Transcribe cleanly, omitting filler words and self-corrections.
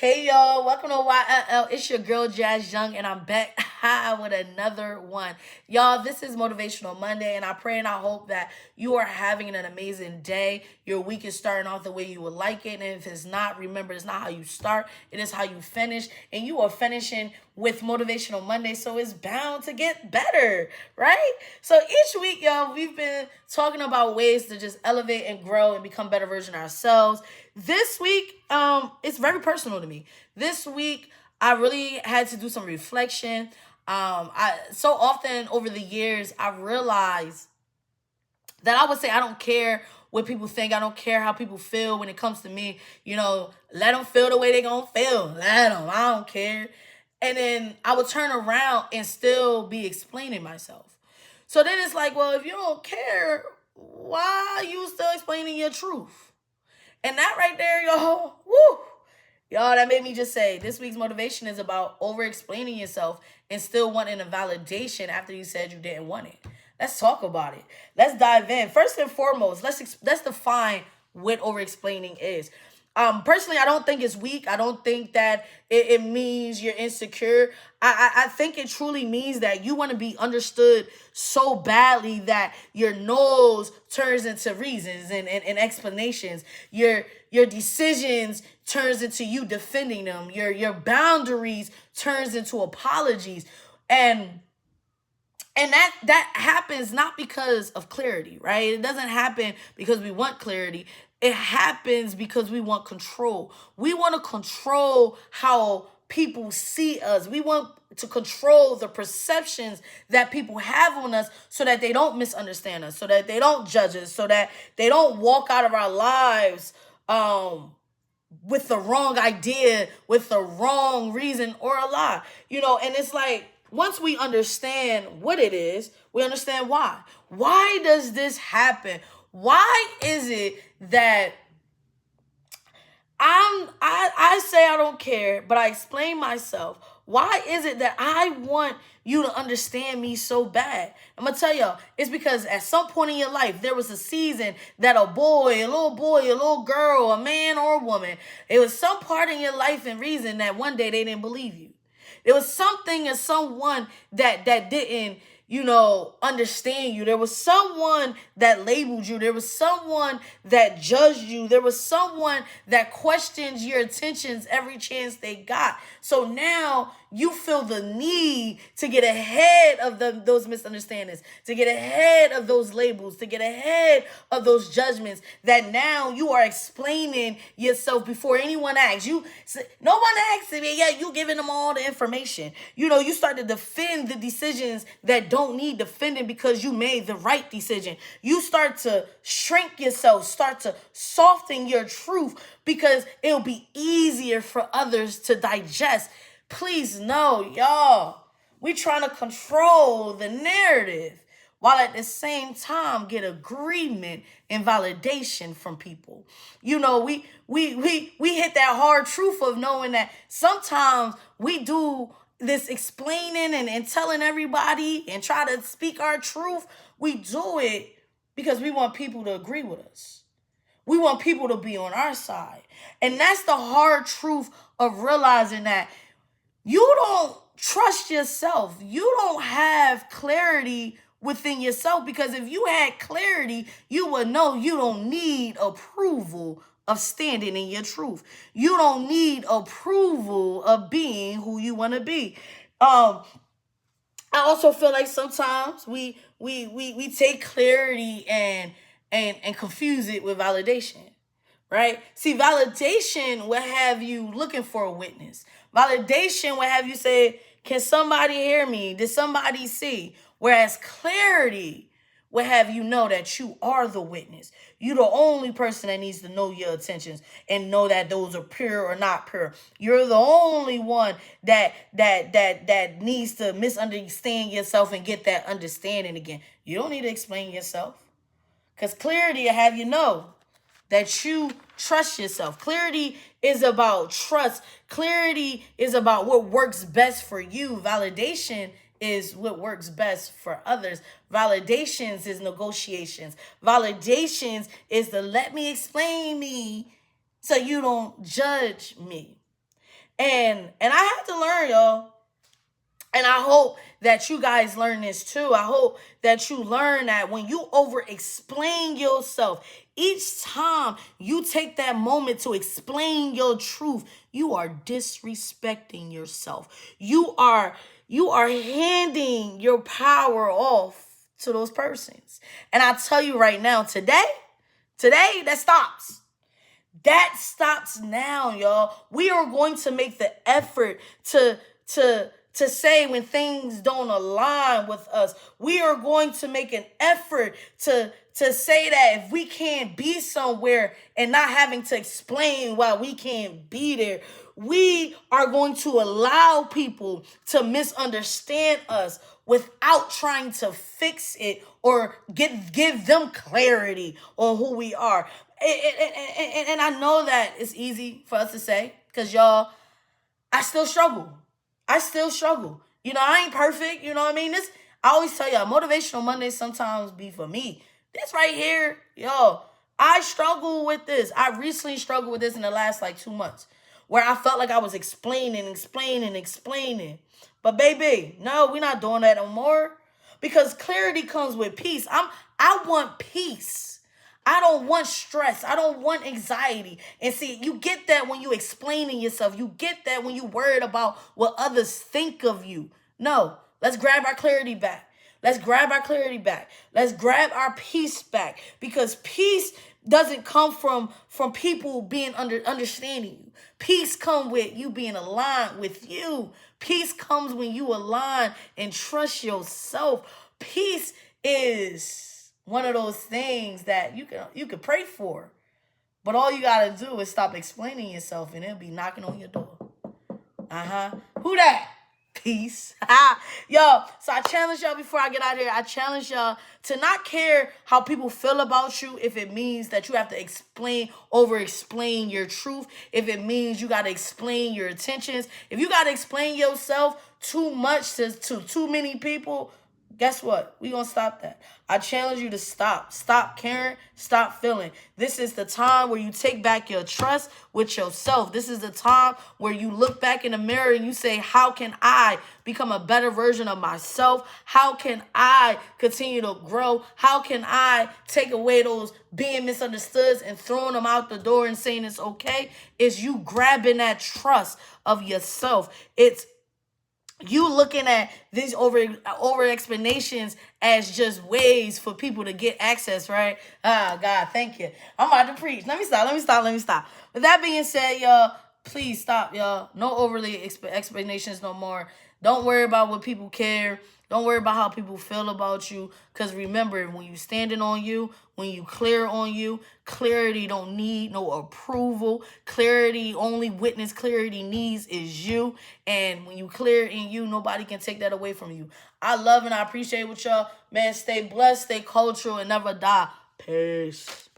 Hey y'all, welcome to YLL. It's your girl Jazz Young, and I'm back with another one. Y'all, this is Motivational Monday, and I pray and I hope that you are having an amazing day. Your week is starting off the way you would like it, and if it's not, remember it's not how you start, it is how you finish. And you are finishing with Motivational Monday, so it's bound to get better, right? So each week, y'all, we've been talking about ways to just elevate and grow and become better version of ourselves. This week, it's very personal to me. This week, I really had to do some reflection. I so often over the years, I realized that I would say I don't care what people think. I don't care how people feel when it comes to me. Let them feel the way they gonna feel. Let them. I don't care. And then I would turn around and still be explaining myself. So then it's like, well, if you don't care, why are you still explaining your truth? And that right there, y'all, woo, y'all, that made me just say this week's motivation is about over explaining yourself and still wanting a validation after you said you didn't want it. Let's talk about it. Let's dive in. First and foremost, let's define what over explaining is. Personally, I don't think it's weak. I don't think that it means you're insecure. I think it truly means that you want to be understood so badly that your nose turns into reasons and explanations. Your decisions turns into you defending them. Your boundaries turns into apologies. And that happens not because of clarity, right? It doesn't happen because we want clarity. It happens because we want control. We want to control how people see us. We want to control the perceptions that people have on us so that they don't misunderstand us, so that they don't judge us, so that they don't walk out of our lives with the wrong idea, with the wrong reason or a lie. And it's like, once we understand what it is, we understand why. Why does this happen? Why is it that I say I don't care, but I explain myself? Why is it that I want you to understand me so bad? I'm gonna tell y'all, it's because at some point in your life, there was a season that a little boy, a little girl, a man or a woman, it was some part in your life and reason that one day they didn't believe you. There was something and someone that didn't, understand you. There was someone that labeled you. There was someone that judged you. There was someone that questioned your intentions every chance they got. So now you feel the need to get ahead of those misunderstandings, to get ahead of those labels, to get ahead of those judgments, that now you are explaining yourself before anyone asks. No one asks me, yeah, you giving them all the information. You start to defend the decisions that don't need defending because you made the right decision. You start to shrink yourself, start to soften your truth because it'll be easier for others to digest. Please know, y'all, we trying to control the narrative while at the same time get agreement and validation from people. We hit that hard truth of knowing that sometimes we do this explaining and telling everybody and try to speak our truth. We do it because we want people to agree with us. We want people to be on our side. And that's the hard truth of realizing that you don't trust yourself. You don't have clarity within yourself, because if you had clarity, you would know you don't need approval of standing in your truth. You don't need approval of being who you want to be. I also feel like sometimes we take clarity and confuse it with validation. Right? See, validation will have you looking for a witness. Validation will have you say, can somebody hear me? Did somebody see? Whereas clarity will have you know that you are the witness. You're the only person that needs to know your intentions and know that those are pure or not pure. You're the only one that needs to misunderstand yourself and get that understanding again. You don't need to explain yourself, because clarity will have you know that you trust yourself. Clarity is about trust. Clarity is about what works best for you. Validation is what works best for others. Validations is negotiations. Validations is the let me explain me so you don't judge me. And I had to learn, y'all. And I hope that you guys learn this too. I hope that you learn that when you over explain yourself, each time you take that moment to explain your truth, you are disrespecting yourself. You are handing your power off to those persons. And I tell you right now, today that stops. That stops now, y'all. We are going to make the effort to say when things don't align with us. We are going to make an effort to say that if we can't be somewhere and not having to explain why we can't be there, we are going to allow people to misunderstand us without trying to fix it or give them clarity on who we are. And I know that it's easy for us to say because, y'all, I still struggle. I still struggle. I ain't perfect. You know what I mean? I always tell y'all, Motivational Mondays sometimes be for me. This right here, yo, I struggle with this. I recently struggled with this in the last 2 months where I felt like I was explaining. But baby, no, we're not doing that no more because clarity comes with peace. I want peace. I don't want stress. I don't want anxiety. And see, you get that when you explaining yourself. You get that when you worried about what others think of you. No, let's grab our clarity back. Let's grab our clarity back. Let's grab our peace back because peace doesn't come from people being understanding you. Peace comes with you being aligned with you. Peace comes when you align and trust yourself. Peace is one of those things that you can pray for. But all you gotta do is stop explaining yourself and it'll be knocking on your door. Who that? Peace. Yo, so I challenge y'all before I get out of here. I challenge y'all to not care how people feel about you if it means that you have to over-explain your truth. If it means you gotta explain your intentions. If you gotta explain yourself too much to too many people, guess what? We gonna stop that. I challenge you to stop. Stop caring. Stop feeling. This is the time where you take back your trust with yourself. This is the time where you look back in the mirror and you say, how can I become a better version of myself? How can I continue to grow? How can I take away those being misunderstood and throwing them out the door and saying it's okay? It's you grabbing that trust of yourself. It's you looking at these over explanations as just ways for people to get access, right? God, thank you. I'm about to preach. Let me stop. With that being said, y'all, please stop, y'all. No overly explanations no more. Don't worry about what people care. Don't worry about how people feel about you. Because remember, when you standing on you, when you clear on you, clarity don't need no approval. Only witness clarity needs is you. And when you clear in you, nobody can take that away from you. I love and I appreciate what y'all. Man, stay blessed, stay cultural, and never die. Peace.